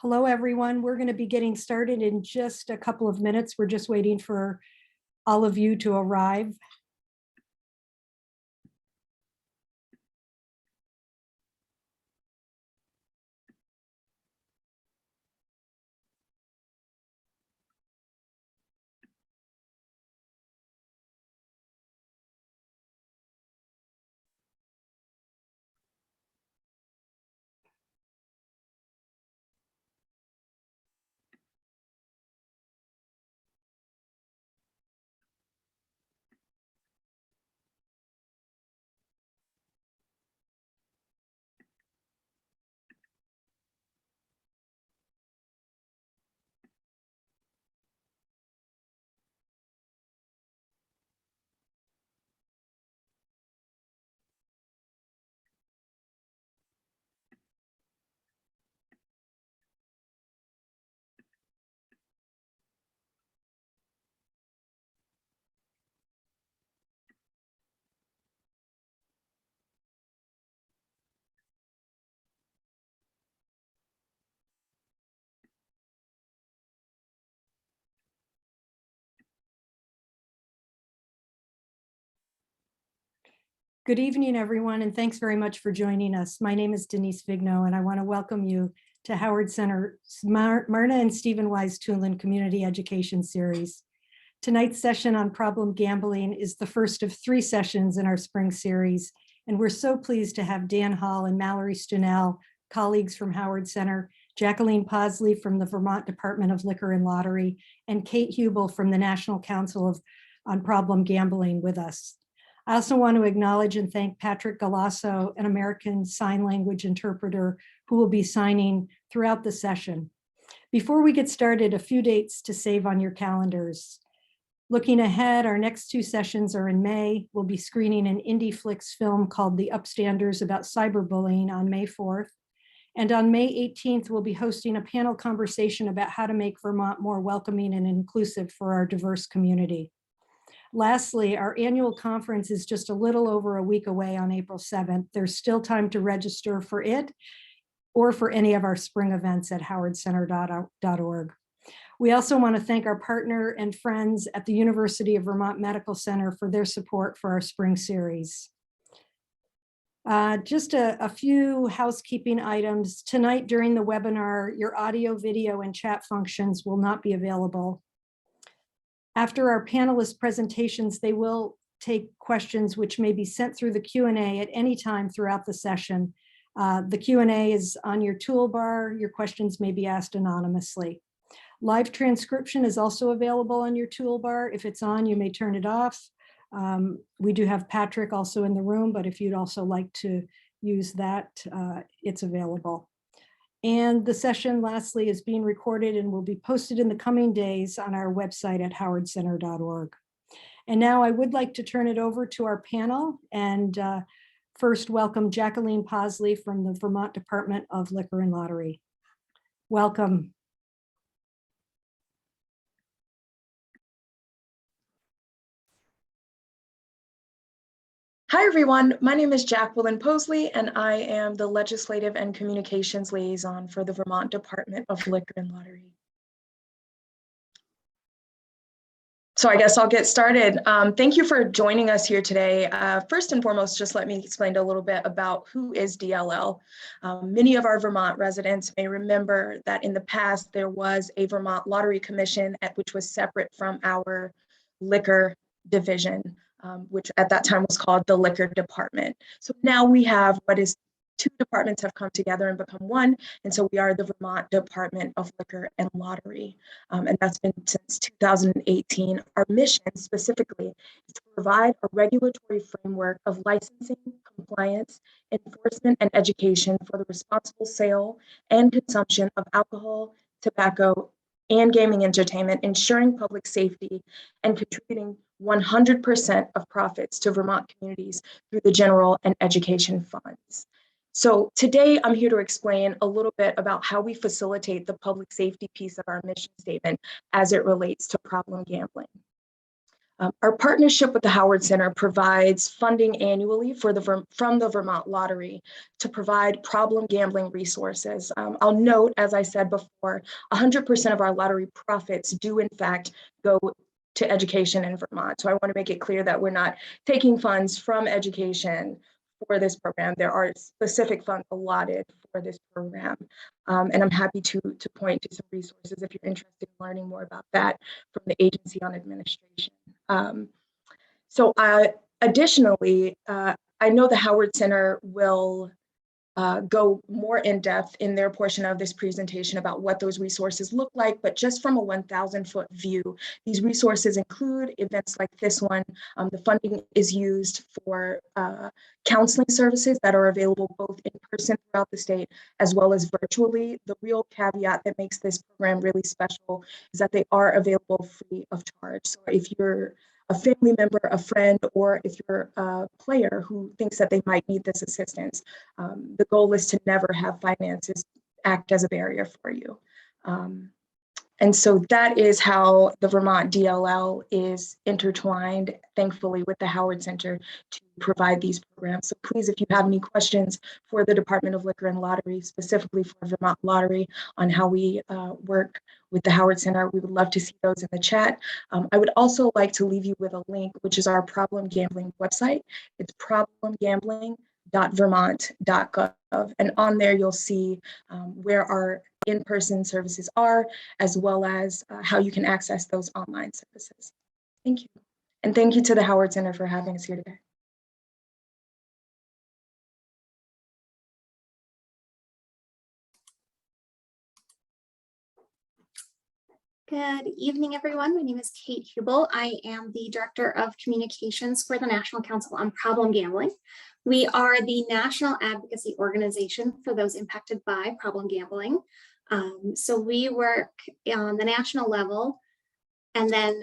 Hello, everyone. We're going to be getting started in just a couple of minutes. We're just waiting for all of you to arrive. Good evening, everyone, and thanks very much for joining us. My name is Denise Vigno, and I want to welcome you to Howard Center's Myrna and Stephen Wise Tulin Community Education Series. Tonight's session on problem gambling is the first of 3 sessions in our spring series, and we're so pleased to have Dan Hall and Mallory Stunell, colleagues from Howard Center, Jacqueline Posley from the Vermont Department of Liquor and Lottery, and Kate Hubel from the National Council on Problem Gambling with us. I also want to acknowledge and thank Patrick Galasso, an American Sign Language interpreter who will be signing throughout the session. Before we get started, a few dates to save on your calendars. Looking ahead, our next 2 sessions are in May. We'll be screening an IndieFlix film called The Upstanders about cyberbullying on May 4th. And on May 18th, we'll be hosting a panel conversation about how to make Vermont more welcoming and inclusive for our diverse community. Lastly, our annual conference is just a little over a week away on April 7th. There's still time to register for it or for any of our spring events at howardcenter.org. We also want to thank our partner and friends at the University of Vermont Medical Center for their support for our spring series. Just a few housekeeping items. Tonight during the webinar, your audio, video, and chat functions will not be available. After our panelists' presentations, they will take questions which may be sent through the Q&A at any time throughout the session. The Q&A is on your toolbar. Your questions may be asked anonymously. Live transcription is also available on your toolbar. If it's on, you may turn it off. We do have Patrick also in the room, but if you'd also like to use that, it's available. And the session, lastly, is being recorded and will be posted in the coming days on our website at howardcenter.org. And now I would like to turn it over to our panel and first welcome Jacqueline Posley from the Vermont Department of Liquor and Lottery. Welcome. Hi, everyone. My name is Jacqueline Posley, and I am the Legislative and Communications Liaison for the Vermont Department of Liquor and Lottery. So I guess I'll get started. Thank you for joining us here today. First and foremost, just let me explain a little bit about who is DLL. Many of our Vermont residents may remember that in the past, there was a Vermont Lottery Commission, which was separate from our liquor division. Which at that time was called the Liquor Department. So now we have 2 departments have come together and become one. And so we are the Vermont Department of Liquor and Lottery. And that's been since 2018. Our mission specifically is to provide a regulatory framework of licensing, compliance, enforcement, and education for the responsible sale and consumption of alcohol, tobacco, and gaming entertainment, ensuring public safety and contributing 100% of profits to Vermont communities through the general and education funds. So today I'm here to explain a little bit about how we facilitate the public safety piece of our mission statement as it relates to problem gambling. Our partnership with the Howard Center provides funding annually from the Vermont Lottery to provide problem gambling resources. I'll note, as I said before, 100% of our lottery profits do in fact go to education in Vermont. So I want to make it clear that we're not taking funds from education for this program. There are specific funds allotted for this program. And I'm happy to point to some resources if you're interested in learning more about that from the Agency on Administration. Additionally, I know the Howard Center will go more in depth in their portion of this presentation about what those resources look like, but just from a 1,000-foot view, these resources include events like this one. The funding is used for counseling services that are available both in person throughout the state as well as virtually. The real caveat that makes this program really special is that they are available free of charge. So if you're a family member, a friend, or if you're a player who thinks that they might need this assistance, the goal is to never have finances act as a barrier for you. And so that is how the Vermont DLL is intertwined, thankfully, with the Howard Center to provide these programs. So please, if you have any questions for the Department of Liquor and Lottery, specifically for Vermont Lottery, on how we work with the Howard Center, we would love to see those in the chat. I would also like to leave you with a link, which is our problem gambling website. It's problemgambling.vermont.gov. And on there, you'll see where our in-person services are, as well as how you can access those online services. Thank you. And thank you to the Howard Center for having us here today. Good evening, everyone. My name is Kate Hubel. I am the Director of Communications for the National Council on Problem Gambling. We are the national advocacy organization for those impacted by problem gambling. So we work on the national level and then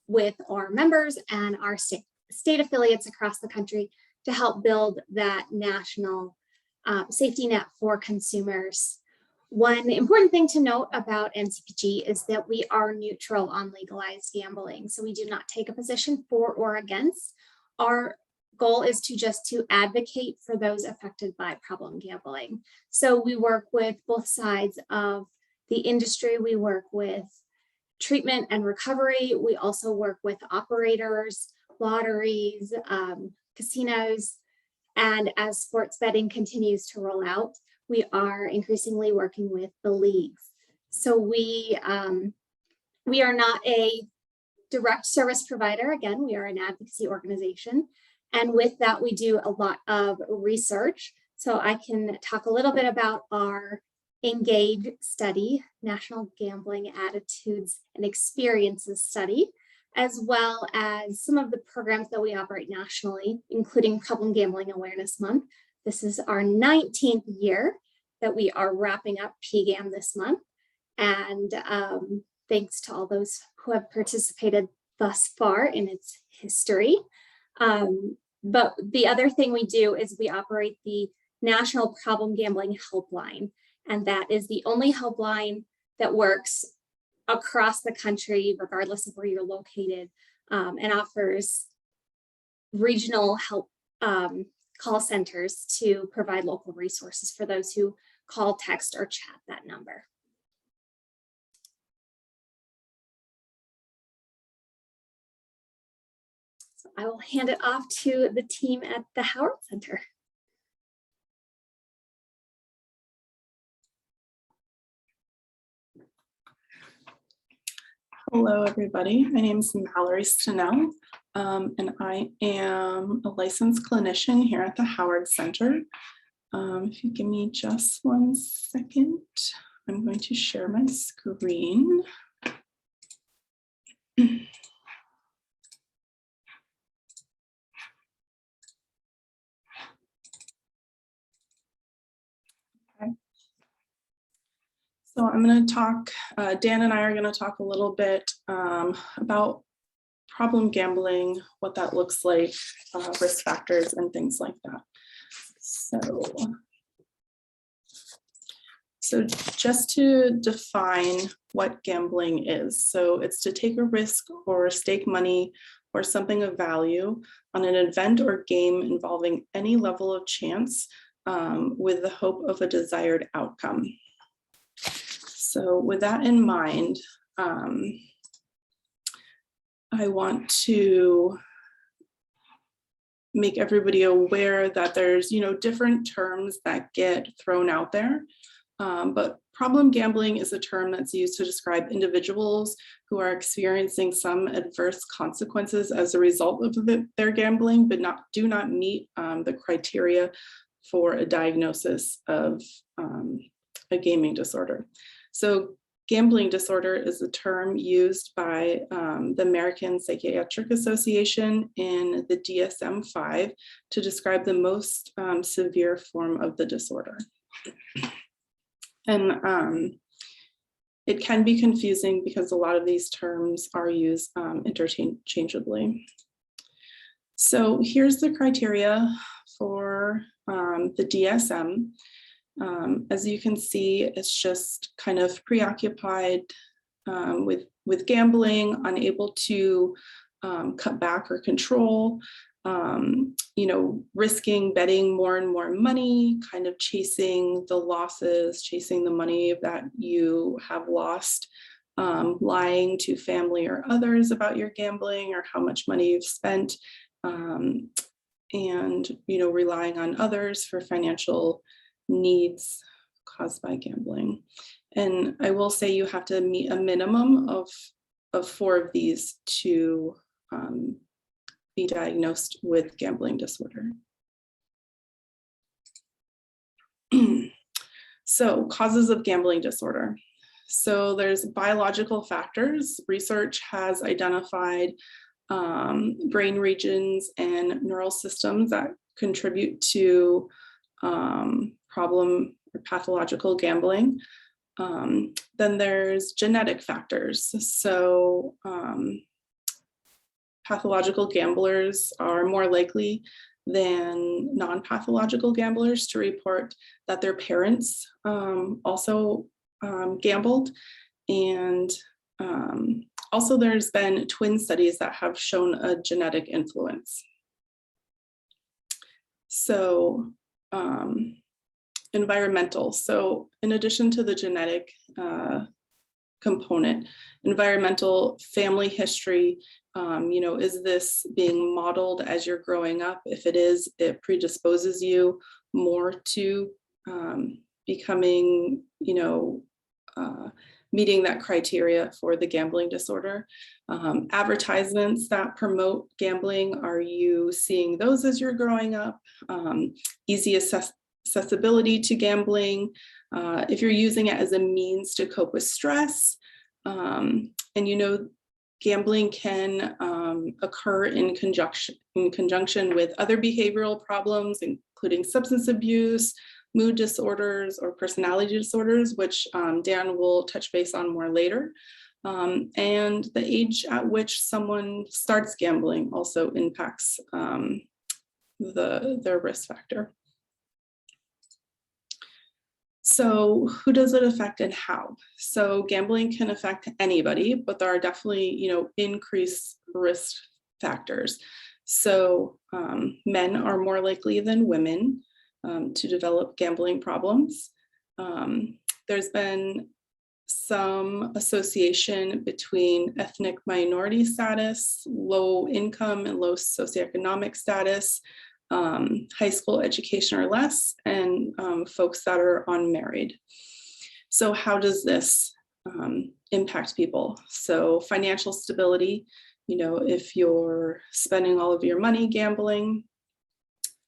with our members and our state affiliates across the country to help build that national safety net for consumers. One important thing to note about NCPG is that we are neutral on legalized gambling. So we do not take a position for or against. Our goal is to advocate for those affected by problem gambling. So we work with both sides of the industry. We work with treatment and recovery. We also work with operators, lotteries, casinos, and as sports betting continues to roll out, we are increasingly working with the leagues. So we are not a direct service provider. Again, we are an advocacy organization. And with that, we do a lot of research. So I can talk a little bit about our ENGAGE study, National Gambling Attitudes and Experiences study, as well as some of the programs that we operate nationally, including Problem Gambling Awareness Month. This is our 19th year that we are wrapping up PGAM this month. And thanks to all those who have participated thus far in its history. But the other thing we do is we operate the National Problem Gambling Helpline. And that is the only helpline that works across the country, regardless of where you're located, and offers regional help call centers to provide local resources for those who call, text, or chat that number. So I will hand it off to the team at the Howard Center. Hello, everybody. My name is Mallory Stenell, and I am a licensed clinician here at the Howard Center. If you give me just 1 second, I'm going to share my screen. So I'm going to talk, Dan and I are going to talk a little bit about problem gambling, what that looks like, risk factors, and things like that. So just to define what gambling is. So it's to take a risk or stake money or something of value on an event or game involving any level of chance with the hope of a desired outcome. So with that in mind, I want to make everybody aware that there's, different terms that get thrown out there. But problem gambling is a term that's used to describe individuals who are experiencing some adverse consequences as a result of their gambling, but do not meet the criteria for a diagnosis of a gaming disorder. So gambling disorder is a term used by the American Psychiatric Association in the DSM-5 to describe the most severe form of the disorder. And it can be confusing because a lot of these terms are used interchangeably. So here's the criteria for the DSM. As you can see, it's just kind of preoccupied with gambling, unable to cut back or control, risking betting more and more money, kind of chasing the losses, chasing the money that you have lost, lying to family or others about your gambling or how much money you've spent, and relying on others for financial needs caused by gambling. And I will say you have to meet a minimum of 4 of these to be diagnosed with gambling disorder. So causes of gambling disorder. So there's biological factors. Research has identified brain regions and neural systems that contribute to problem or pathological gambling. Then there's genetic factors. So pathological gamblers are more likely than non-pathological gamblers to report that their parents also gambled. And also there's been twin studies that have shown a genetic influence. So environmental. So in addition to the genetic component, environmental, family history, is this being modeled as you're growing up? If it is, it predisposes you more to becoming, meeting that criteria for the gambling disorder. Advertisements that promote gambling, are you seeing those as you're growing up? Easy accessibility to gambling, if you're using it as a means to cope with stress, and gambling can occur in conjunction with other behavioral problems, including substance abuse, mood disorders, or personality disorders, which Dan will touch base on more later. And the age at which someone starts gambling also impacts their risk factor. So who does it affect and how? So gambling can affect anybody, but there are definitely, increased risk factors. So men are more likely than women to develop gambling problems. There's been some association between ethnic minority status, low income and low socioeconomic status, high school education or less, and folks that are unmarried. So how does this impact people? So financial stability, if you're spending all of your money gambling,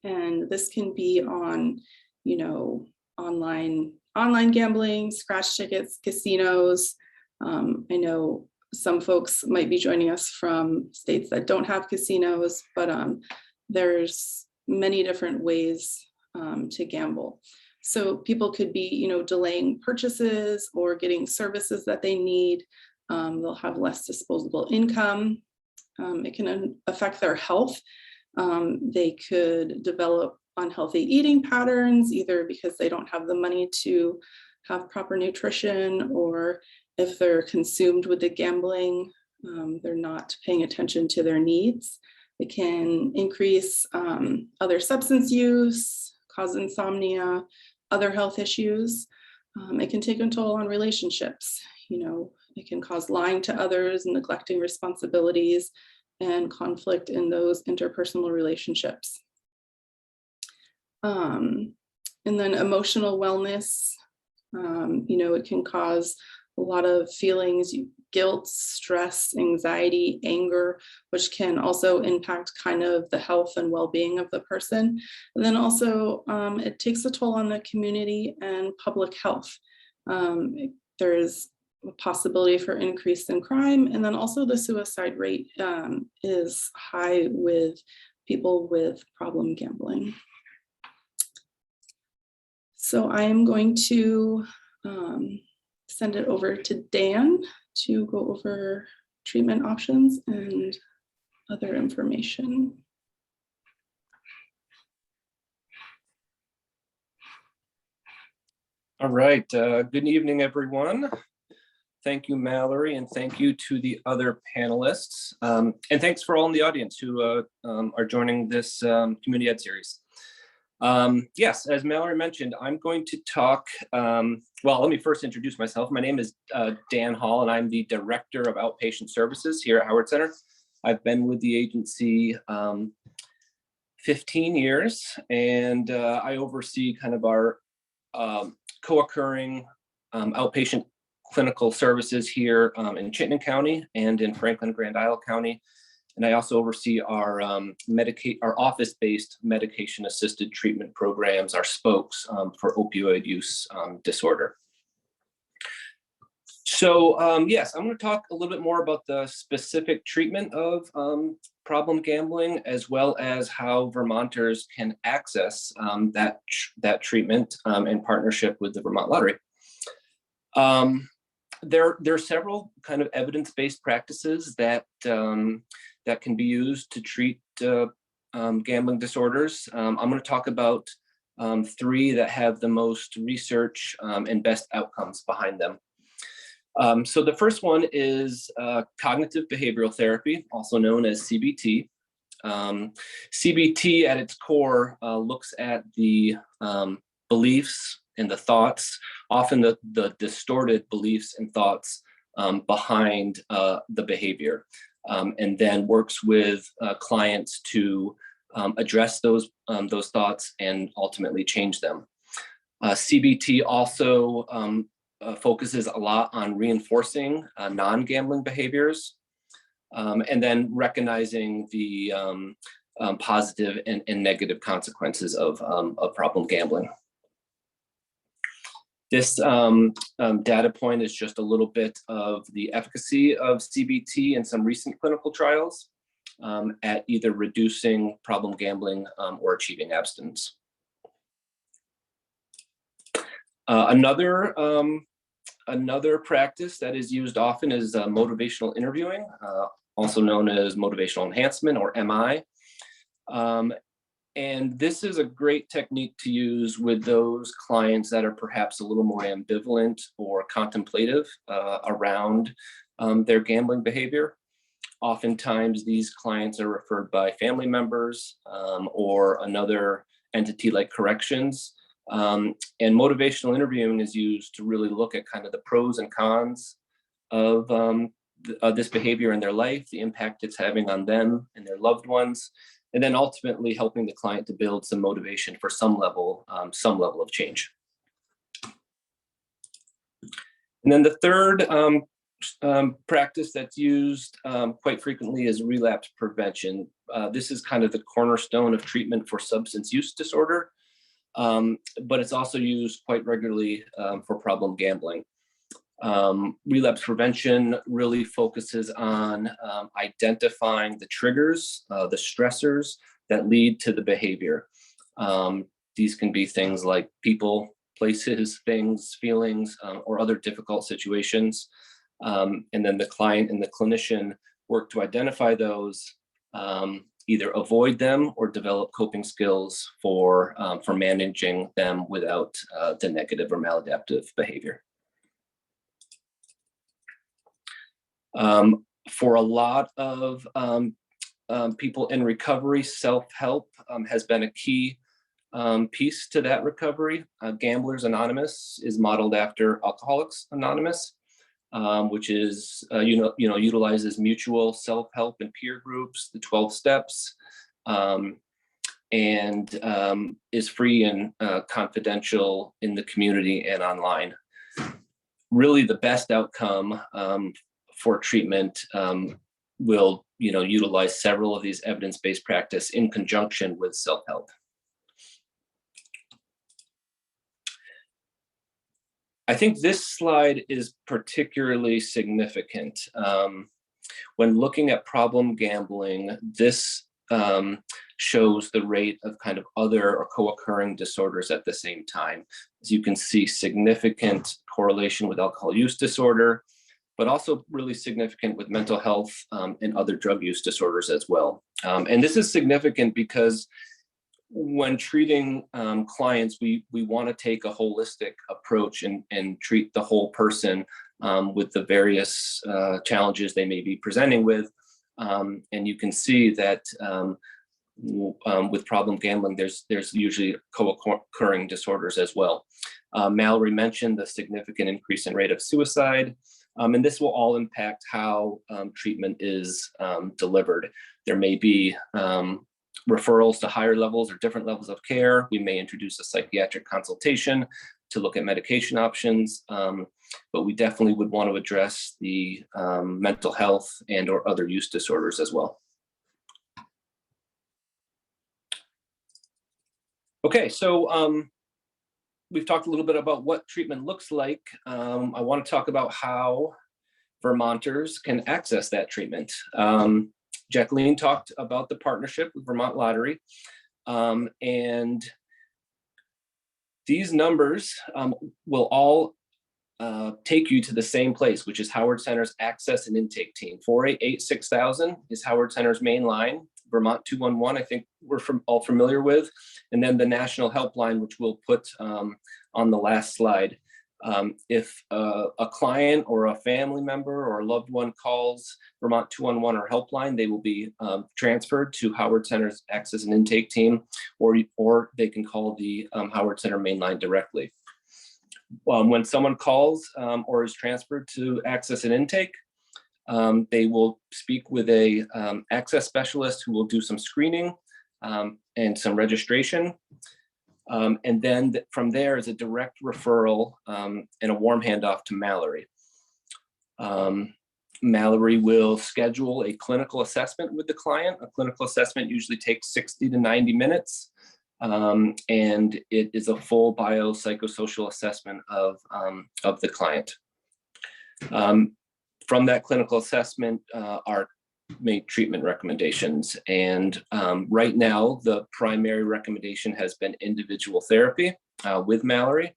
and this can be on, online gambling, scratch tickets, casinos. I know some folks might be joining us from states that don't have casinos, but there's many different ways to gamble. So people could be, delaying purchases or getting services that they need. They'll have less disposable income. It can affect their health. They could develop unhealthy eating patterns, either because they don't have the money to have proper nutrition, or if they're consumed with the gambling, They're not paying attention to their needs. It can increase other substance use, cause insomnia, other health issues. It can take a toll on relationships. It can cause lying to others, neglecting responsibilities, and conflict in those interpersonal relationships. And then emotional wellness, it can cause a lot of feelings, guilt, stress, anxiety, anger, which can also impact kind of the health and well-being of the person. And then also it takes a toll on the community and public health. There's a possibility for increase in crime, and then also the suicide rate is high with people with problem gambling. So I am going to send it over to Dan to go over treatment options and other information. All right, good evening, everyone. Thank you, Mallory, and thank you to the other panelists. And thanks for all in the audience who are joining this Community Ed series. Yes, as Mallory mentioned, I'm going to talk, well, let me first introduce myself. My name is Dan Hall, and I'm the Director of Outpatient Services here at Howard Center. I've been with the agency 15 years, and I oversee kind of our co-occurring outpatient clinical services here in Chittenden County and in Franklin Grand Isle County. And I also oversee our office-based medication-assisted treatment programs, our spokes for opioid use disorder. So yes, I'm going to talk a little bit more about the specific treatment of problem gambling, as well as how Vermonters can access that treatment in partnership with the Vermont Lottery. There are several kind of evidence-based practices that that can be used to treat gambling disorders. I'm going to talk about 3 that have the most research and best outcomes behind them. So the first one is cognitive behavioral therapy, also known as CBT. CBT at its core looks at the beliefs and the thoughts, often the distorted beliefs and thoughts behind the behavior, and then works with clients to address those thoughts and ultimately change them. CBT also focuses a lot on reinforcing non-gambling behaviors, and then recognizing the positive and negative consequences of problem gambling. This data point is just a little bit of the efficacy of CBT in some recent clinical trials at either reducing problem gambling or achieving abstinence. Another practice that is used often is motivational interviewing, also known as motivational enhancement, or MI. And this is a great technique to use with those clients that are perhaps a little more ambivalent or contemplative around their gambling behavior. Oftentimes, these clients are referred by family members or another entity like corrections. And motivational interviewing is used to really look at kind of the pros and cons of this behavior in their life, the impact it's having on them and their loved ones, and then ultimately helping the client to build some motivation for some level of change. And then the third practice that's used quite frequently is relapse prevention. This is kind of the cornerstone of treatment for substance use disorder, but it's also used quite regularly for problem gambling. Relapse prevention really focuses on identifying the triggers, the stressors that lead to the behavior. These can be things like people, places, things, feelings, or other difficult situations. And then the client and the clinician work to identify those, either avoid them or develop coping skills for managing them without the negative or maladaptive behavior. For a lot of people in recovery, self-help has been a key piece to that recovery. Gamblers Anonymous is modeled after Alcoholics Anonymous, which is, utilizes mutual self-help and peer groups, the 12 steps, and is free and confidential in the community and online. Really, the best outcome for treatment will, utilize several of these evidence-based practice in conjunction with self-help. I think this slide is particularly significant. When looking at problem gambling, this shows the rate of kind of other or co-occurring disorders at the same time. As you can see, significant correlation with alcohol use disorder, but also really significant with mental health and other drug use disorders as well. And this is significant because when treating clients, we want to take a holistic approach and treat the whole person with the various challenges they may be presenting with. And you can see that with problem gambling, there's usually co-occurring disorders as well. Mallory mentioned the significant increase in rate of suicide, and this will all impact how treatment is delivered. There may be referrals to higher levels or different levels of care. We may introduce a psychiatric consultation to look at medication options, but we definitely would want to address the mental health and or other use disorders as well. Okay, so we've talked a little bit about what treatment looks like. I want to talk about how Vermonters can access that treatment. Jacqueline talked about the partnership with Vermont Lottery, and these numbers will all take you to the same place, which is Howard Center's access and intake team. 488-6000 is Howard Center's main line. Vermont 211, I think we're all familiar with. And then the national helpline, which we'll put on the last slide. If a client or a family member or a loved one calls Vermont 211 or helpline, they will be transferred to Howard Center's access and intake team, or they can call the Howard Center main line directly. When someone calls or is transferred to access and intake, they will speak with a access specialist who will do some screening and some registration. And then from there is a direct referral and a warm handoff to Mallory. Mallory will schedule a clinical assessment with the client. A clinical assessment usually takes 60 to 90 minutes. And it is a full biopsychosocial assessment of the client. From that clinical assessment are made treatment recommendations. And right now, the primary recommendation has been individual therapy with Mallory,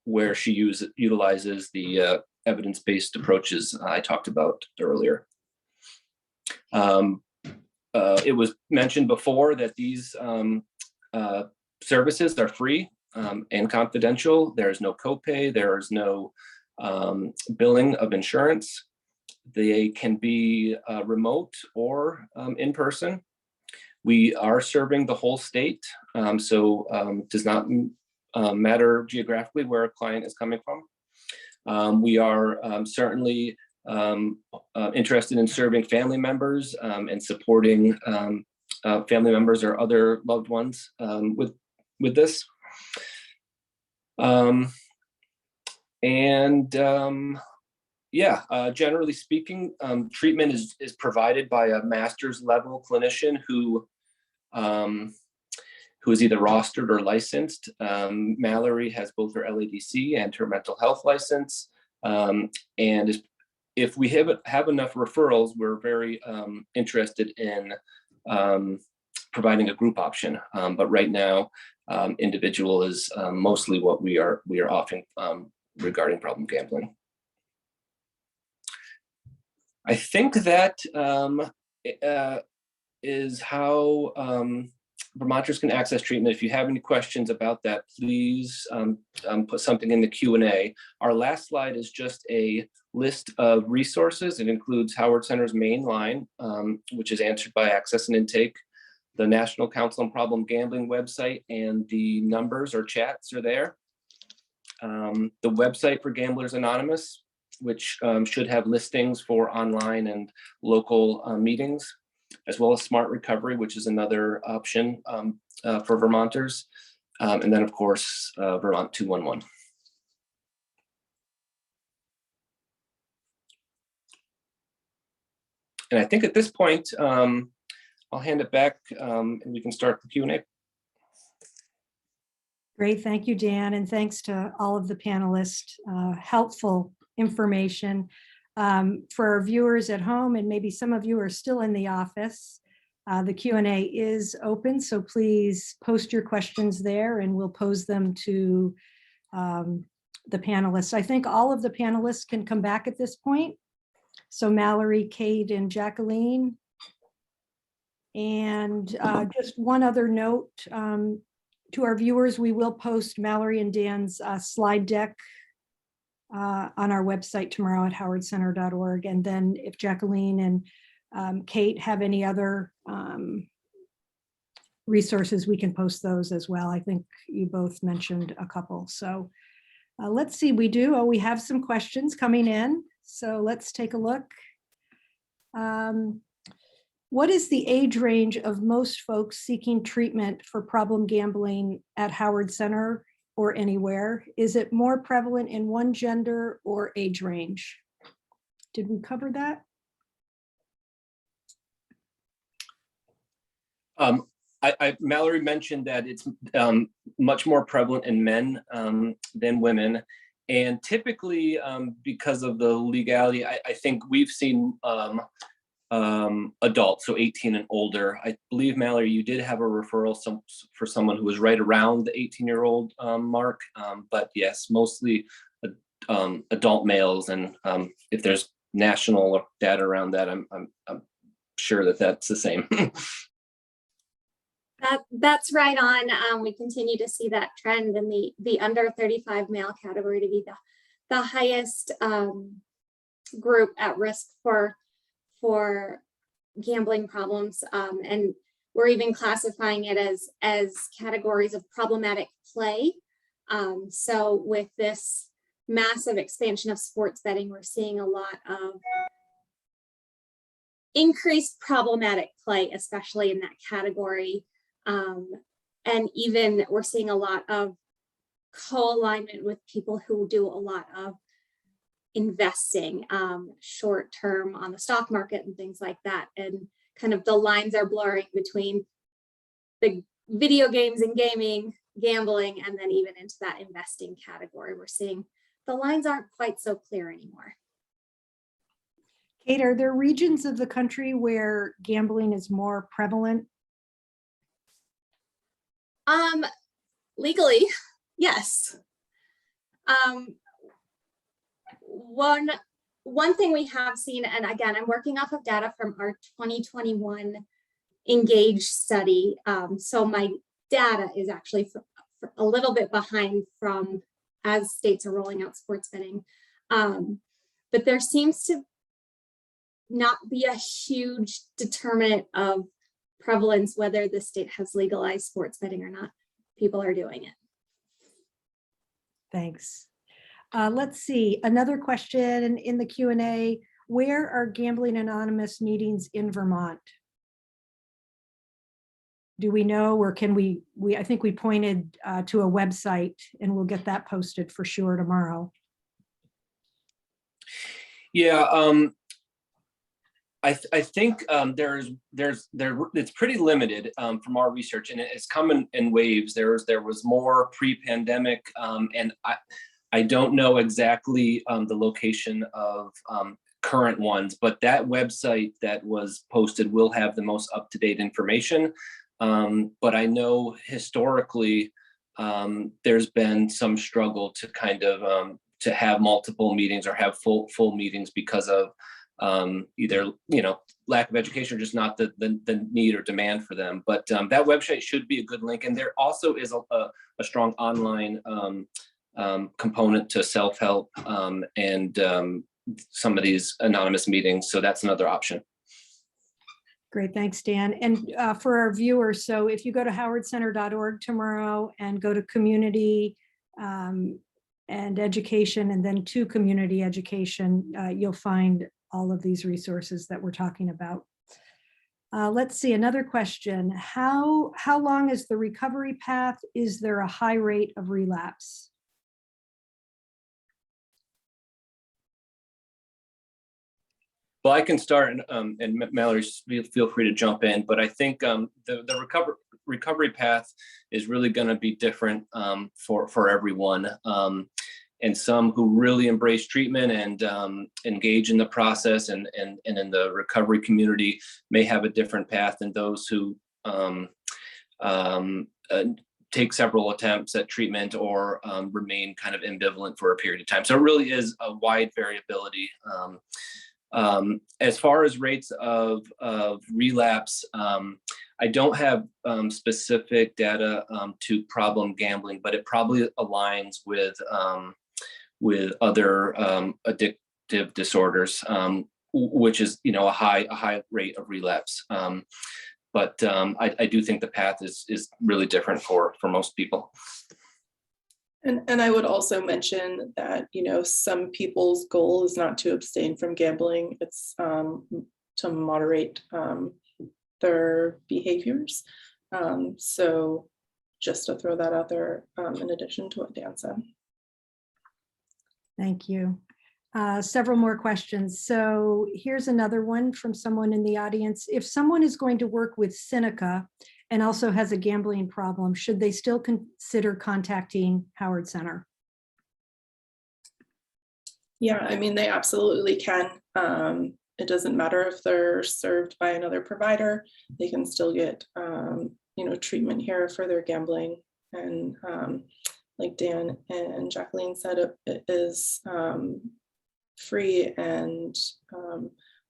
where she utilizes the evidence-based approaches I talked about earlier. It was mentioned before that these services are free and confidential. There is no copay. There is no billing of insurance. They can be remote or in person. We are serving the whole state, so does not matter geographically where a client is coming from. We are certainly interested in serving family members and supporting family members or other loved ones with this. Generally speaking, treatment is provided by a master's level clinician who is either rostered or licensed. Mallory has both her LADC and her mental health license. If we have enough referrals, we're very interested in providing a group option. But right now, individual is mostly what we are offering regarding problem gambling. I think that is how Vermonters can access treatment. If you have any questions about that, please put something in the Q&A. Our last slide is just a list of resources. It includes Howard Center's main line, which is answered by Access and Intake, the National Council on Problem Gambling website, and the numbers or chats are there. The website for Gamblers Anonymous, which should have listings for online and local meetings, as well as Smart Recovery, which is another option for Vermonters. And then, of course, Vermont 211. And I think at this point, I'll hand it back and we can start the Q&A. Great, thank you, Dan, and thanks to all of the panelists. Helpful information. For our viewers at home, and maybe some of you are still in the office, the Q&A is open, so please post your questions there and we'll pose them to the panelists. I think all of the panelists can come back at this point. So Mallory, Kate, and Jacqueline. And just one other note to our viewers, we will post Mallory and Dan's slide deck on our website tomorrow at howardcenter.org. And then if Jacqueline and Kate have any other resources, we can post those as well. I think you both mentioned a couple. So let's see, we have some questions coming in. So let's take a look. What is the age range of most folks seeking treatment for problem gambling at Howard Center or anywhere? Is it more prevalent in one gender or age range? Did we cover that? Mallory mentioned that it's much more prevalent in men than women. And typically, because of the legality, I think we've seen adults, so 18 and older. I believe, Mallory, you did have a referral for someone who was right around the 18-year-old mark. But yes, mostly adult males. And if there's national data around that, I'm sure that that's the same. That's right on. We continue to see that trend in the under 35 male category to be the highest group at risk for gambling problems. And we're even classifying it as categories of problematic play. So with this massive expansion of sports betting, we're seeing a lot of increased problematic play, especially in that category. And even we're seeing a lot of co-alignment with people who do a lot of investing short term on the stock market and things like that. And kind of the lines are blurring between the video games and gaming, gambling, and then even into that investing category. We're seeing the lines aren't quite so clear anymore. Kate, are there regions of the country where gambling is more prevalent? Legally, yes. One thing we have seen, and again, I'm working off of data from our 2021 Engage study. So my data is actually for a little bit behind from as states are rolling out sports betting. But there seems to not be a huge determinant of prevalence, whether the state has legalized sports betting or not. People are doing it. Thanks. Let's see, another question in the Q&A. Where are Gambling Anonymous meetings in Vermont? Do we know, or can we I think we pointed to a website, and we'll get that posted for sure tomorrow. Yeah, I think it's pretty limited from our research, and it's come in waves. There was more pre-pandemic, and I don't know exactly the location of current ones, but that website that was posted will have the most up-to-date information. But I know historically there's been some struggle to kind of to have multiple meetings or have full meetings because of either, lack of education or just not the need or demand for them. But that website should be a good link. And there also is a strong online component to self-help and some of these anonymous meetings. So that's another option. Great, thanks, Dan. And for our viewers, so if you go to howardcenter.org tomorrow and go to community and education and then to community education, you'll find all of these resources that we're talking about. Let's see, another question. How long is the recovery path? Is there a high rate of relapse? Well, I can start, and Mallory, feel free to jump in. But I think the recovery path is really going to be different for everyone. And some who really embrace treatment and engage in the process and in the recovery community may have a different path than those who take several attempts at treatment or remain kind of ambivalent for a period of time. So it really is a wide variability. As far as rates of relapse, I don't have specific data to problem gambling, but it probably aligns with other addictive disorders, which is a high rate of relapse. But I do think the path is really different for most people. And I would also mention that, some people's goal is not to abstain from gambling. It's to moderate their behaviors. So just to throw that out there in addition to what Dan said. Thank you. Several more questions. So here's another one from someone in the audience. If someone is going to work with Seneca and also has a gambling problem, should they still consider contacting Howard Center? Yeah, I mean, they absolutely can. It doesn't matter if they're served by another provider, they can still get, treatment here for their gambling. And like Dan and Jacqueline said, it is free and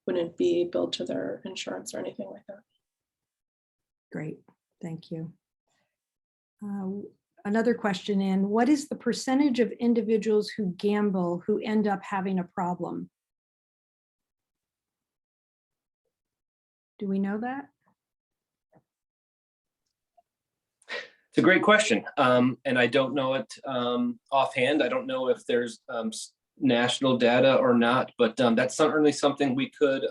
wouldn't be billed to their insurance or anything like that. Great, thank you. Another question in, what is the percentage of individuals who gamble who end up having a problem? Do we know that? It's a great question. And I don't know it offhand. I don't know if there's national data or not, but that's certainly something we could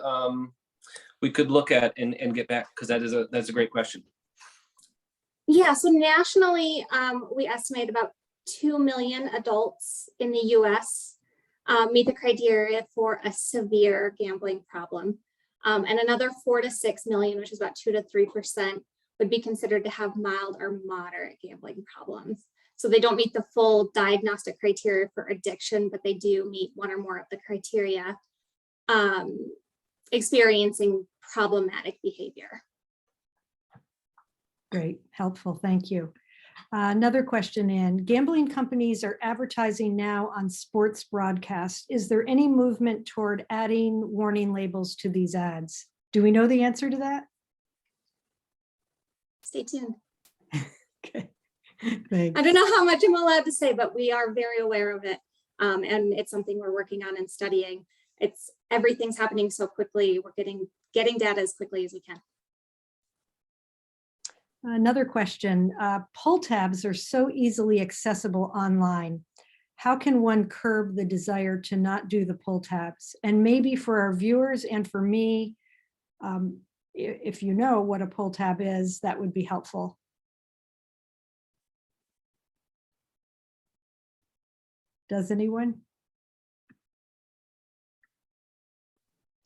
look at and get back, because that's a great question. Yeah, so nationally, we estimate about 2 million adults in the US meet the criteria for a severe gambling problem. And another 4 to 6 million, which is about 2 to 3%, would be considered to have mild or moderate gambling problems. So they don't meet the full diagnostic criteria for addiction, but they do meet one or more of the criteria, experiencing problematic behavior. Great, helpful, thank you. Another question in, gambling companies are advertising now on sports broadcasts. Is there any movement toward adding warning labels to these ads? Do we know the answer to that? Stay tuned. Okay, thanks. I don't know how much I'm allowed to say, but we are very aware of it. And it's something we're working on and studying. Everything's happening so quickly. We're getting data as quickly as we can. Another question, pull tabs are so easily accessible online. How can one curb the desire to not do the pull tabs? And maybe for our viewers and for me, if you know what a pull tab is, that would be helpful. Does anyone?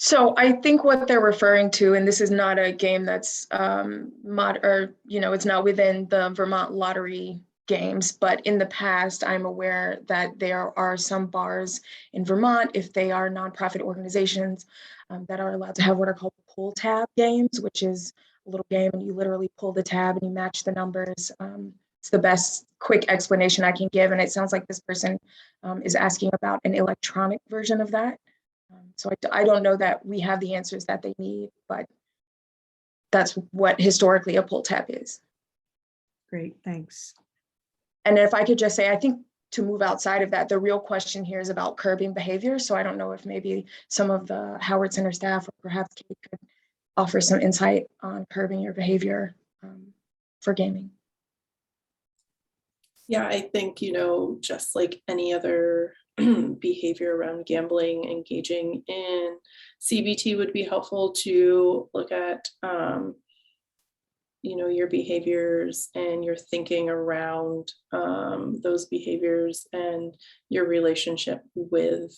So I think what they're referring to, and this is not a game that's it's not within the Vermont lottery games, but in the past, I'm aware that there are some bars in Vermont, if they are nonprofit organizations, that are allowed to have what are called pull tab games, which is a little game and you literally pull the tab and you match the numbers. It's the best quick explanation I can give, and it sounds like this person is asking about an electronic version of that. So I don't know that we have the answers that they need, but that's what historically a pull tab is. Great, thanks. And if I could just say, I think to move outside of that, the real question here is about curbing behavior. So I don't know if maybe some of the Howard Center staff or perhaps Kate could offer some insight on curbing your behavior for gaming. Yeah, I think, just like any other behavior around gambling, engaging in CBT would be helpful to look at, your behaviors and your thinking around those behaviors and your relationship with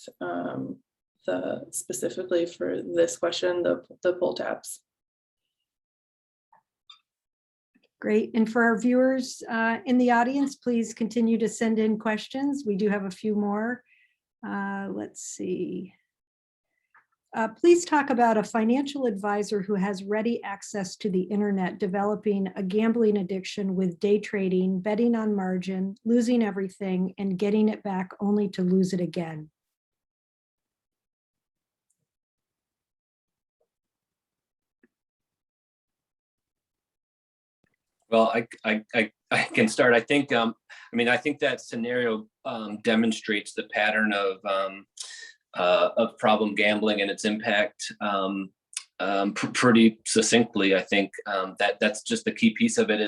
specifically for this question, the pull tabs. Great. And for our viewers in the audience, please continue to send in questions. We do have a few more. Let's see. Please talk about a financial advisor who has ready access to the internet developing a gambling addiction with day trading, betting on margin, losing everything, and getting it back only to lose it again. Well, I can start. I think I think that scenario demonstrates the pattern of problem gambling and its impact pretty succinctly. I think that's just the key piece of it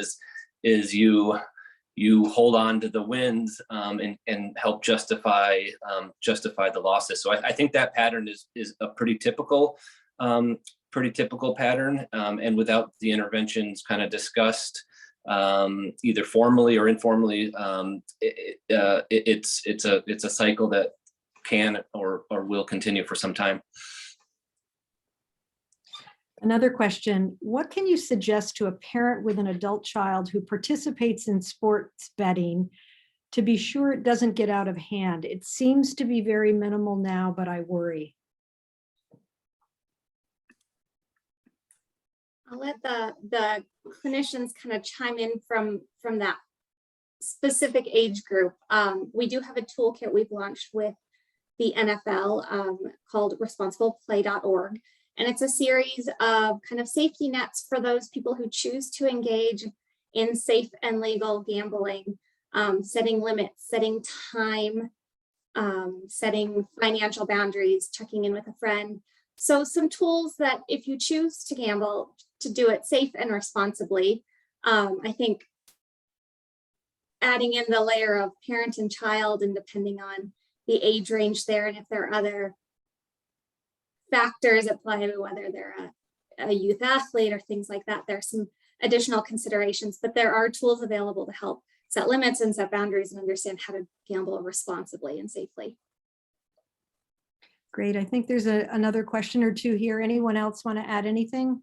is you hold on to the wins and help justify the losses. So I think that pattern is a pretty typical pattern, and without the interventions kind of discussed either formally or informally, it's a cycle that can or will continue for some time. Another question, what can you suggest to a parent with an adult child who participates in sports betting to be sure it doesn't get out of hand? It seems to be very minimal now, but I worry. I'll let the clinicians kind of chime in from that specific age group. We do have a toolkit we've launched with the NFL called responsibleplay.org. And it's a series of kind of safety nets for those people who choose to engage in safe and legal gambling, setting limits, setting time, setting financial boundaries, checking in with a friend. So some tools that if you choose to gamble, to do it safe and responsibly. I think adding in the layer of parent and child, and depending on the age range there, and if there are other factors at play, whether they're a youth athlete or things like that, there's some additional considerations, but there are tools available to help set limits and set boundaries and understand how to gamble responsibly and safely. Great. I think there's another question or two here. Anyone else want to add anything?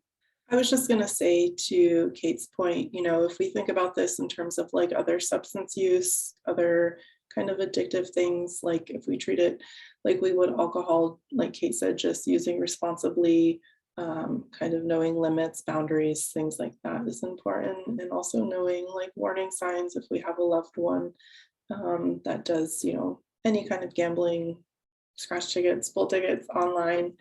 I was just going to say to Kate's point, if we think about this in terms of like other substance use, other kind of addictive things, like if we treat it like we would alcohol, like Kate said, just using responsibly, kind of knowing limits, boundaries, things like that is important. And also knowing like warning signs if we have a loved one that does, any kind of gambling, scratch tickets, pull tickets, online,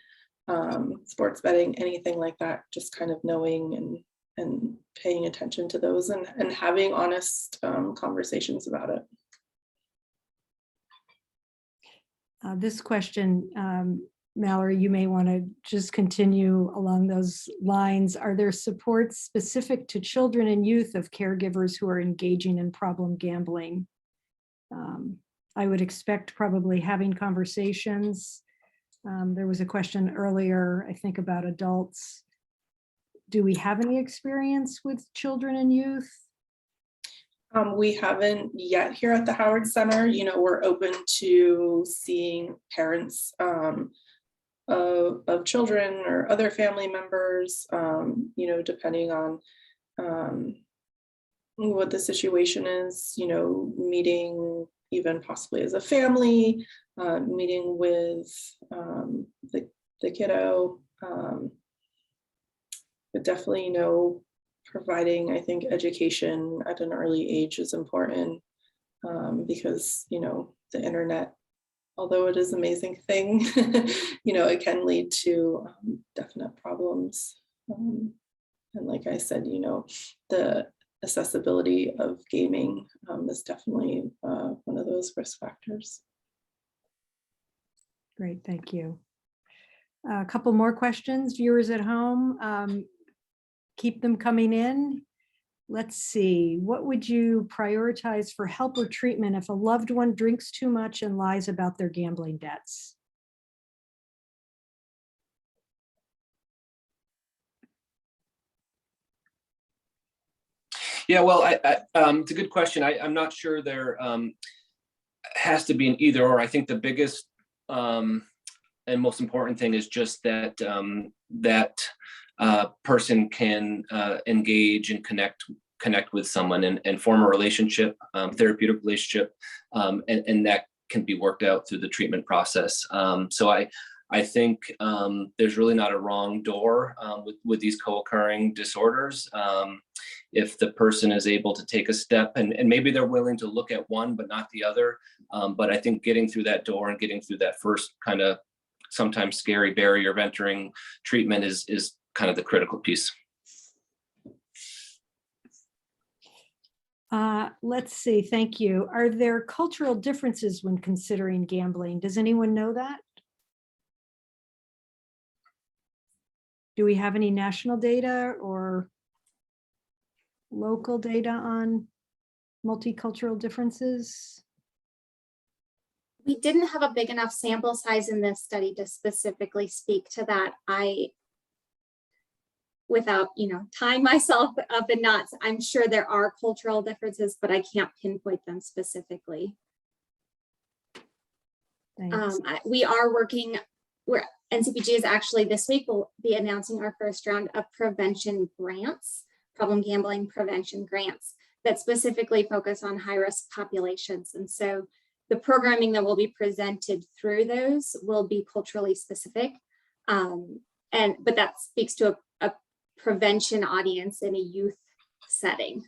sports betting, anything like that, just kind of knowing and paying attention to those and having honest conversations about it. This question, Mallory, you may want to just continue along those lines. Are there supports specific to children and youth of caregivers who are engaging in problem gambling? I would expect probably having conversations. There was a question earlier, I think, about adults. Do we have any experience with children and youth? We haven't yet here at the Howard Center. We're open to seeing parents of children or other family members, depending on what the situation is, meeting even possibly as a family, meeting with the kiddo, but definitely, providing, I think, education at an early age is important because, the internet although it is an amazing thing, it can lead to definite problems. And like I said, the accessibility of gaming is definitely one of those risk factors. Great, thank you. A couple more questions, viewers at home. Keep them coming in. Let's see, what would you prioritize for help or treatment if a loved one drinks too much and lies about their gambling debts? Yeah, well, it's a good question. I'm not sure there has to be an either or. I think the biggest and most important thing is just that person can engage and connect with someone and form a relationship, therapeutic relationship, and that can be worked out through the treatment process. So I think there's really not a wrong door with these co-occurring disorders. If the person is able to take a step and maybe they're willing to look at one but not the other, but I think getting through that door and getting through that first kind of sometimes scary barrier of entering treatment is kind of the critical piece. Let's see, thank you. Are there cultural differences when considering gambling? Does anyone know that? Do we have any national data or local data on multicultural differences? We didn't have a big enough sample size in this study to specifically speak to that. Without tying myself up in knots, I'm sure there are cultural differences, but I can't pinpoint them specifically. Thanks. We are working where NCPG is actually this week will be announcing our first round of prevention grants, problem gambling prevention grants that specifically focus on high-risk populations. And so the programming that will be presented through those will be culturally specific. But that speaks to a prevention audience in a youth setting.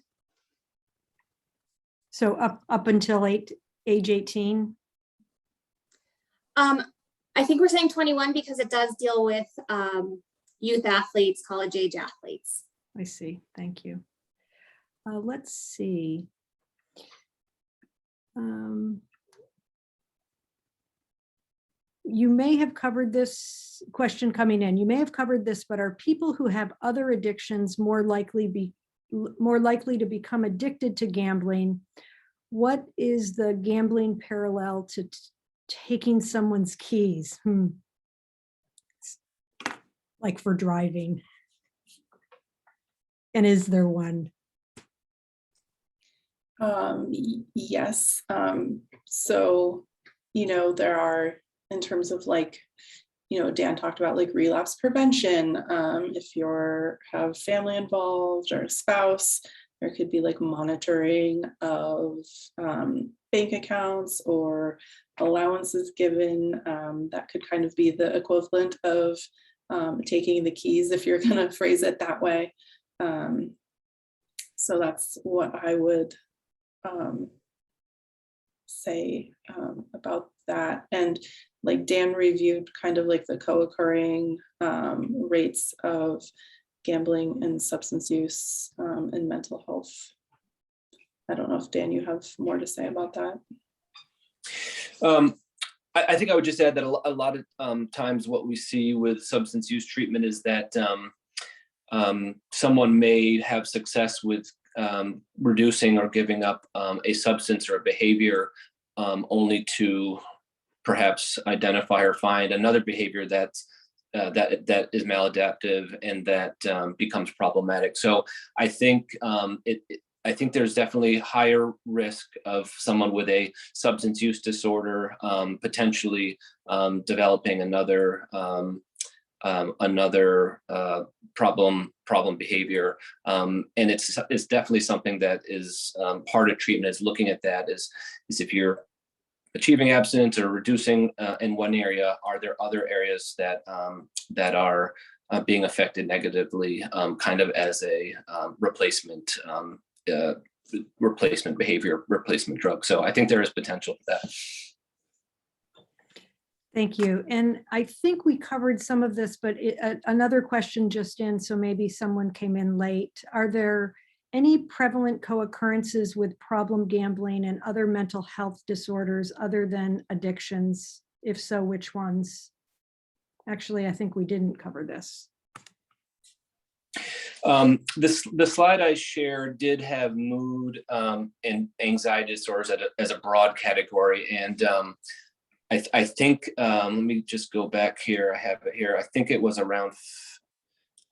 So up until age 18? I think we're saying 21 because it does deal with youth athletes, college age athletes. I see, thank you. Let's see. You may have covered this question coming in. You may have covered this, but are people who have other addictions more likely to become addicted to gambling? What is the gambling parallel to taking someone's keys? Like for driving. And is there one? Yes. So, there are, in terms of Dan talked about relapse prevention. If you have family involved or a spouse, there could be monitoring of bank accounts or allowances given. That could kind of be the equivalent of taking the keys, if you're going to phrase it that way. So that's what I would say about that. And Dan reviewed kind of the co-occurring rates of gambling and substance use and mental health. I don't know if Dan, you have more to say about that. I think I would just add that a lot of times what we see with substance use treatment is that someone may have success with reducing or giving up a substance or a behavior only to perhaps identify or find another behavior that is maladaptive and that becomes problematic. So I think I think there's definitely higher risk of someone with a substance use disorder potentially developing another problem behavior, and it's definitely something that is part of treatment. Is looking at that is if you're achieving abstinence or reducing in one area, are there other areas that are being affected negatively, kind of as a replacement behavior, replacement drug. So I think there is potential for that. Thank you. And I think we covered some of this, but another question just in, so maybe someone came in late. Are there any prevalent co-occurrences with problem gambling and other mental health disorders other than addictions? If so, which ones? Actually, I think we didn't cover this. The slide I shared did have mood and anxiety disorders as a broad category. And I think, let me just go back here. I have it here. I think it was around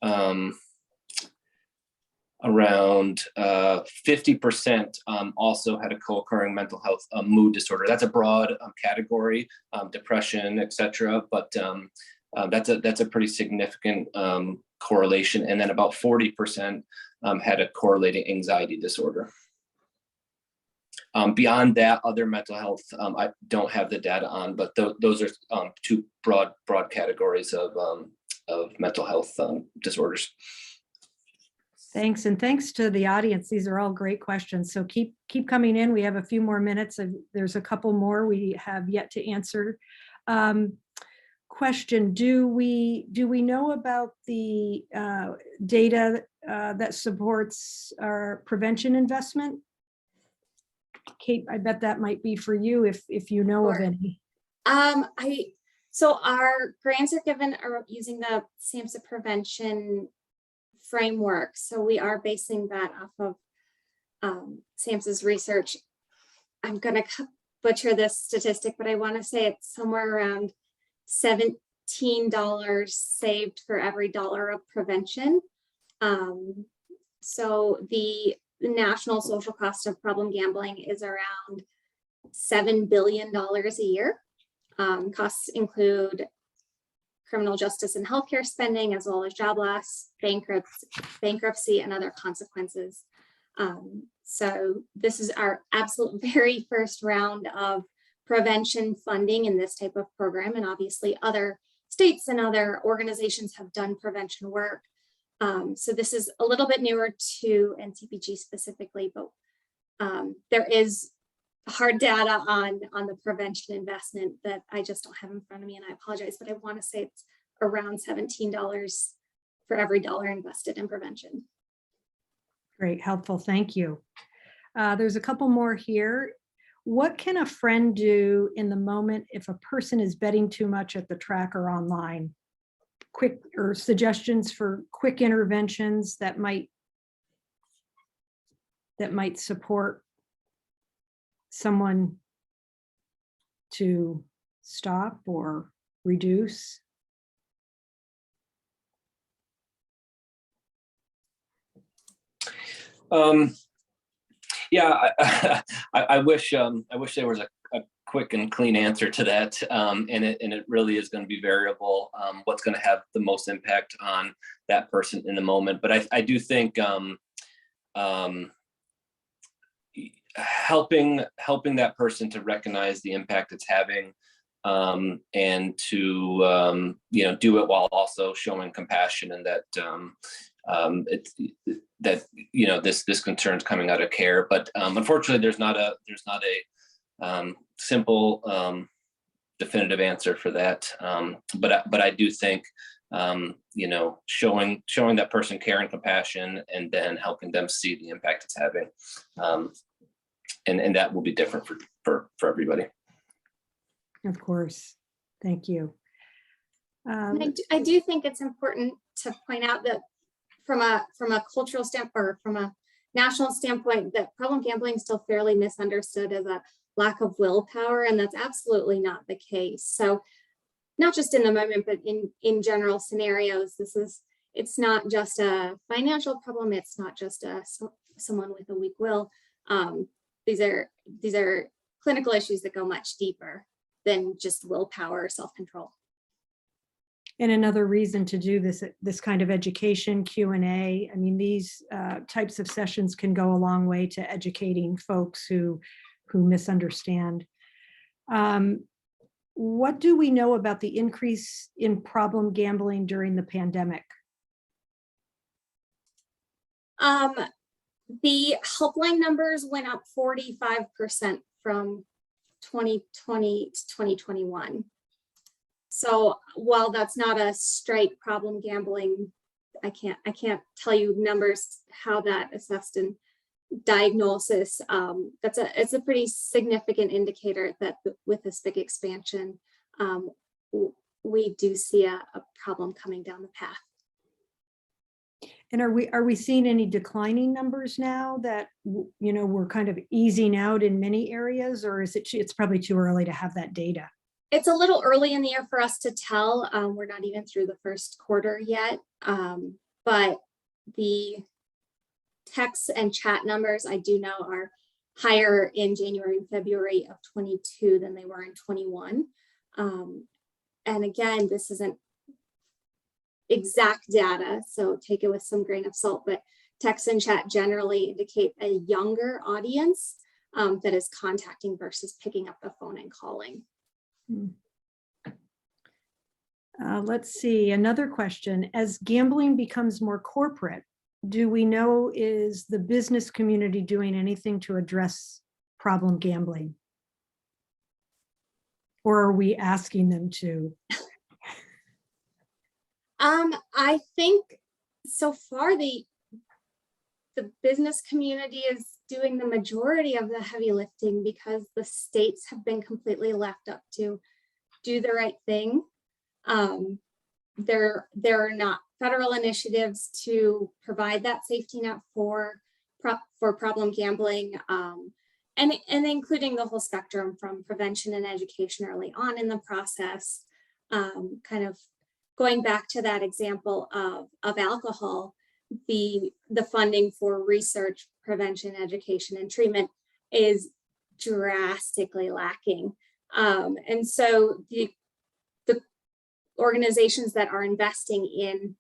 50% also had a co-occurring mental health mood disorder. That's a broad category, depression, etc. But that's a pretty significant correlation. And then about 40% had a correlating anxiety disorder. Beyond that, other mental health, I don't have the data on, but those are two broad categories of mental health disorders. Thanks, and thanks to the audience. These are all great questions. So keep coming in. We have a few more minutes. There's a couple more we have yet to answer. Question: Do we know about the data that supports our prevention investment? Kate, I bet that might be for you if you know of any. So our grants are given using the SAMHSA prevention framework. So we are basing that off of SAMHSA's research. I'm going to butcher this statistic, but I want to say it's somewhere around $17 saved for every dollar of prevention. So the national social cost of problem gambling is around $7 billion a year. Costs include criminal justice and healthcare spending, as well as job loss, bankruptcy, and other consequences. So this is our absolute very first round of prevention funding in this type of program. And obviously other states and other organizations have done prevention work. So this is a little bit newer to NCPG specifically, but there is hard data on the prevention investment that I just don't have in front of me, and I apologize, but I want to say it's around $17 for every dollar invested in prevention. Great, helpful, thank you. There's a couple more here. What can a friend do in the moment if a person is betting too much at the track or online? Quick or suggestions for quick interventions that might support someone to stop or reduce. Yeah, I wish there was a quick and clean answer to that, and it really is going to be variable. What's going to have the most impact on that person in the moment? But I do think helping that person to recognize the impact it's having, and to do it while also showing compassion, and that this concern's coming out of care. But unfortunately, there's not a simple definitive answer for that. But I do think showing that person care and compassion, and then helping them see the impact it's having, and that will be different for everybody. Of course, thank you. I do think it's important to point out that from a cultural standpoint, or from a national standpoint, that problem gambling is still fairly misunderstood as a lack of willpower, and that's absolutely not the case. So not just in the moment, but in general scenarios, it's not just a financial problem. It's not just someone with a weak will. These are clinical issues that go much deeper than just willpower or self-control. And another reason to do this kind of education Q&A. I mean, these types of sessions can go a long way to educating folks who misunderstand. What do we know about the increase in problem gambling during the pandemic? The helpline numbers went up 45% from 2020 to 2021. So while that's not a straight problem gambling, I can't tell you numbers, how that assessed in diagnosis. It's a pretty significant indicator that with this big expansion, we do see a problem coming down the path. And are we seeing any declining numbers now that, you know, we're kind of easing out in many areas, or is it's probably too early to have that data? It's a little early in the year for us to tell. We're not even through the first quarter yet, but the text and chat numbers I do know are higher in January and February of 22 than they were in 21. And again, this isn't exact data, so take it with some grain of salt, but text and chat generally indicate a younger audience that is contacting versus picking up the phone and calling. Let's see, another question. As gambling becomes more corporate, do we know, is the business community doing anything to address problem gambling? Or are we asking them to? I think so far the business community is doing the majority of the heavy lifting, because the states have been completely left up to do the right thing. There are not federal initiatives to provide that safety net for problem gambling, and including the whole spectrum from prevention and education early on in the process. Kind of going back to that example of alcohol, the funding for research, prevention, education, and treatment is drastically lacking. And so the organizations that are investing in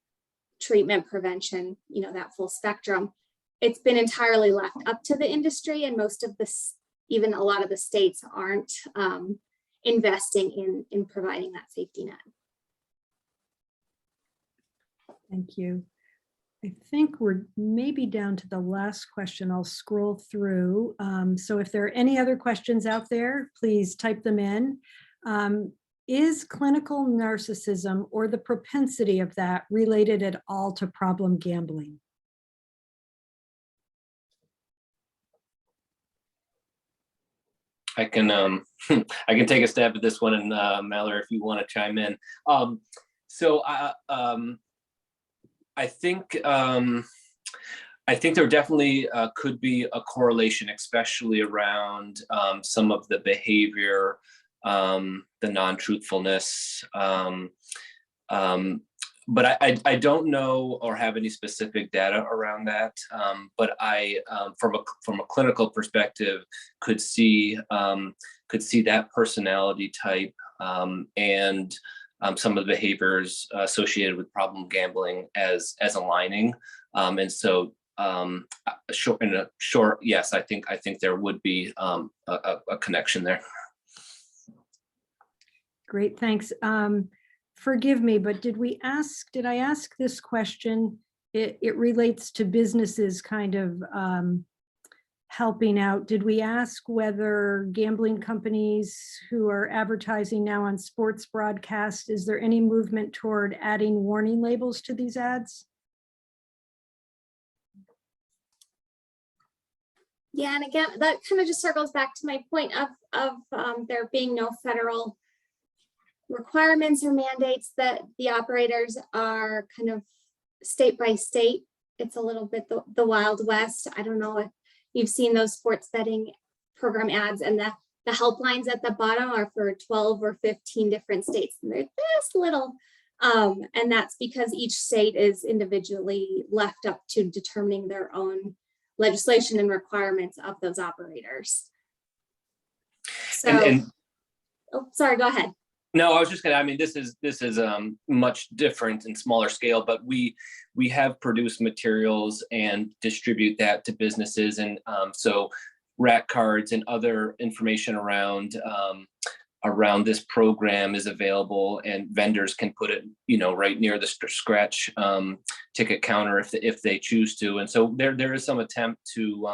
treatment, prevention, you know, that full spectrum, it's been entirely left up to the industry, and most of this, even a lot of the states aren't investing in providing that safety net. Thank you. I think we're maybe down to the last question. I'll scroll through. So if there are any other questions out there, please type them in. Is clinical narcissism, or the propensity of that, related at all to problem gambling? I can I can take a stab at this one, and Mallory, if you want to chime in. So I think there definitely could be a correlation, especially around some of the behavior, the non-truthfulness. But I don't know or have any specific data around that. But I, from a clinical perspective, could see that personality type and some of the behaviors associated with problem gambling as aligning. And so, in a short, yes, I think there would be a connection there. Great, thanks. Forgive me, but did I ask this question? It relates to businesses kind of helping out. Did we ask whether gambling companies who are advertising now on sports broadcast, is there any movement toward adding warning labels to these ads? Yeah, and again, that kind of just circles back to my point of there being no federal requirements or mandates, that the operators are kind of state by state. It's a little bit the Wild West. I don't know if you've seen those sports betting program ads, and the helplines at the bottom are for 12 or 15 different states, and they're this little. And that's because each state is individually left up to determining their own legislation and requirements of those operators. So, oh, sorry, go ahead. No, I was just gonna, I mean, this is much different and smaller scale, but we have produced materials and distribute that to businesses. And so rack cards and other information around this program is available, and vendors can put it, right near the scratch ticket counter if they choose to. And so there is some attempt to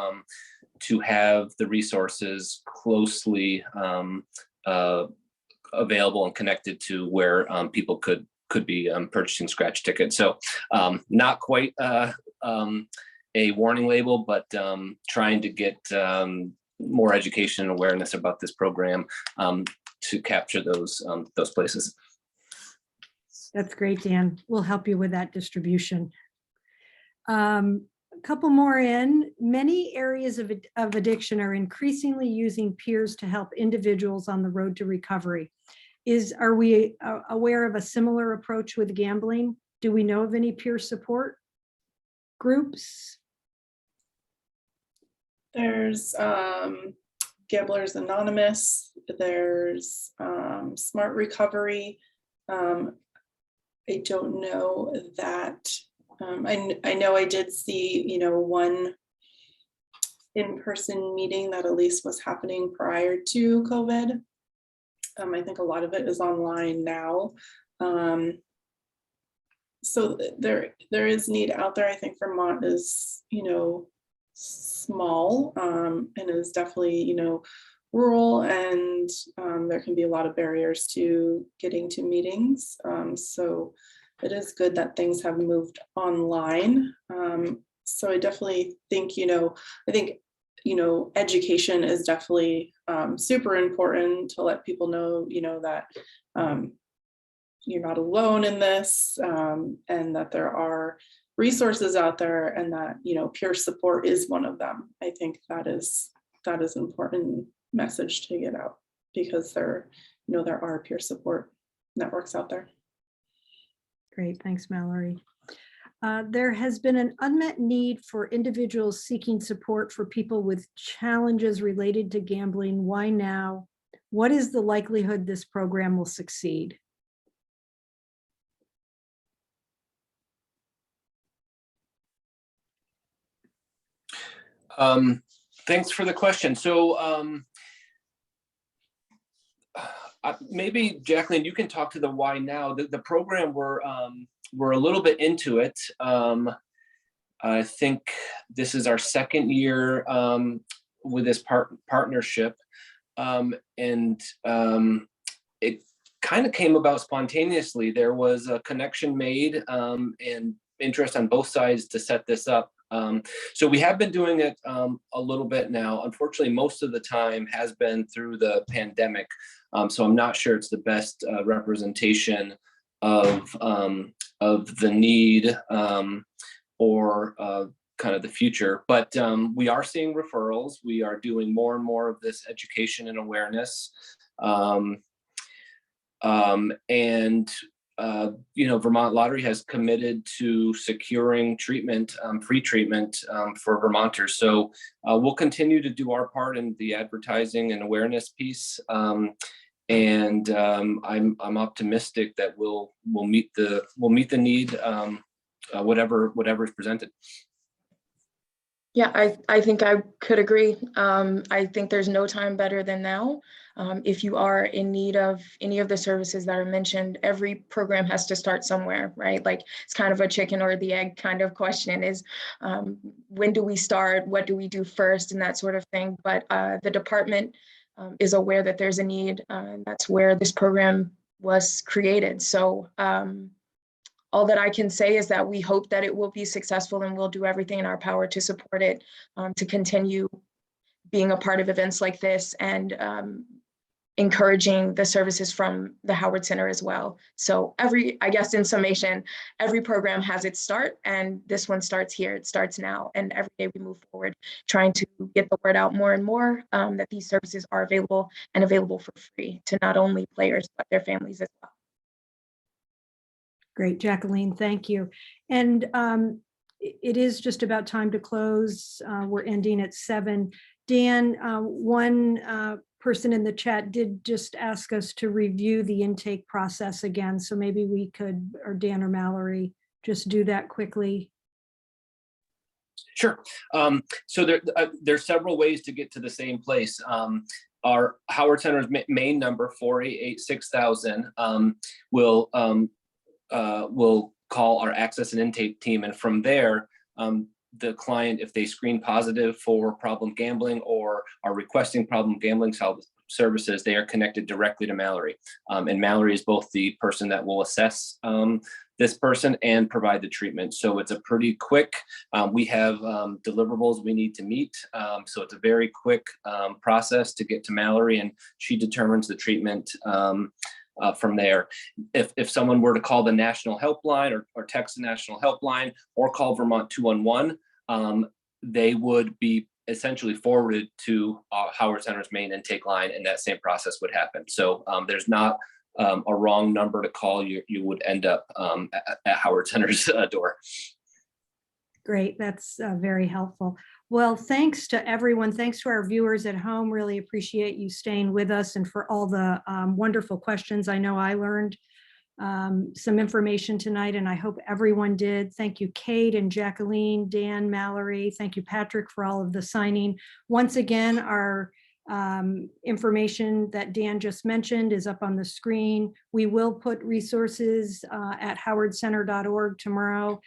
have the resources closely available and connected to where people could be purchasing scratch tickets. So not quite a warning label, but trying to get more education and awareness about this program to capture those places. That's great, Dan. We'll help you with that distribution. A couple more in. Many areas of addiction are increasingly using peers to help individuals on the road to recovery. Are we aware of a similar approach with gambling? Do we know of any peer support groups? There's Gamblers Anonymous, there's Smart Recovery. I don't know that. I know I did see, one in-person meeting that at least was happening prior to COVID. I think a lot of it is online now. So there is need out there. I think Vermont is, small and is definitely, rural, and there can be a lot of barriers to getting to meetings. So it is good that things have moved online. So I definitely think, education is definitely super important to let people know, that you're not alone in this, and that there are resources out there, and that, peer support is one of them. I think that is an important message to get out, because there are peer support networks out there. Great, thanks, Mallory. There has been an unmet need for individuals seeking support for people with challenges related to gambling. Why now? What is the likelihood this program will succeed? Thanks for the question. So maybe Jacqueline, you can talk to the why now. The program, we're a little bit into it. I think this is our second year with this partnership, and it kind of came about spontaneously. There was a connection made and interest on both sides to set this up. So we have been doing it a little bit now. Unfortunately, most of the time has been through the pandemic. So I'm not sure it's the best representation of the need or kind of the future. But we are seeing referrals. We are doing more and more of this education and awareness. Vermont Lottery has committed to securing treatment, free treatment for Vermonters. So we'll continue to do our part in the advertising and awareness piece. I'm optimistic that we'll meet the need, whatever is presented. Yeah, I think I could agree. I think there's no time better than now. If you are in need of any of the services that are mentioned, every program has to start somewhere, right? Like, it's kind of a chicken or the egg kind of question is, when do we start? What do we do first? And that sort of thing. But the department is aware that there's a need. That's where this program was created. So all that I can say is that we hope that it will be successful, and we'll do everything in our power to support it, to continue being a part of events like this, and encouraging the services from the Howard Center as well. So I guess in summation, every program has its start, and this one starts here. It starts now, and every day we move forward, trying to get the word out more and more, that these services are available, and available for free to not only players, but their families as well. Great, Jacqueline, thank you. And it is just about time to close. We're ending at 7. Dan, one person in the chat did just ask us to review the intake process again. So maybe we could, or Dan or Mallory, just do that quickly. Sure. So there's several ways to get to the same place. Our Howard Center's main number, 488-6000, will call our access and intake team, and from there, the client, if they screen positive for problem gambling or are requesting problem gambling services, they are connected directly to Mallory. And Mallory is both the person that will assess this person and provide the treatment. So it's a pretty quick, we have deliverables we need to meet. So it's a very quick process to get to Mallory, and she determines the treatment from there. If someone were to call the national helpline or text the national helpline or call Vermont 211, they would be essentially forwarded to Howard Center's main intake line, and that same process would happen. So there's not a wrong number to call. You would end up at Howard Center's door. Great, that's very helpful. Well, thanks to everyone. Thanks to our viewers at home. Really appreciate you staying with us and for all the wonderful questions. I know I learned some information tonight, and I hope everyone did. Thank you, Kate and Jacqueline, Dan, Mallory. Thank you, Patrick, for all of the signing. Once again, our information that Dan just mentioned is up on the screen. We will put resources at howardcenter.org tomorrow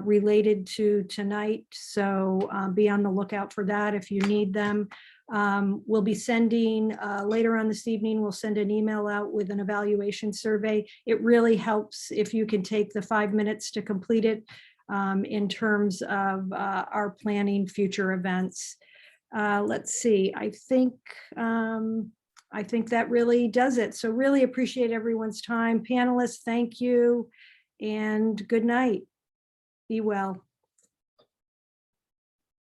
related to tonight. So be on the lookout for that if you need them. We'll be sending later on this evening, we'll send an email out with an evaluation survey. It really helps if you can take the 5 minutes to complete it in terms of our planning future events. Let's see, I think that really does it. So really appreciate everyone's time. Panelists, thank you, and good night. Be well.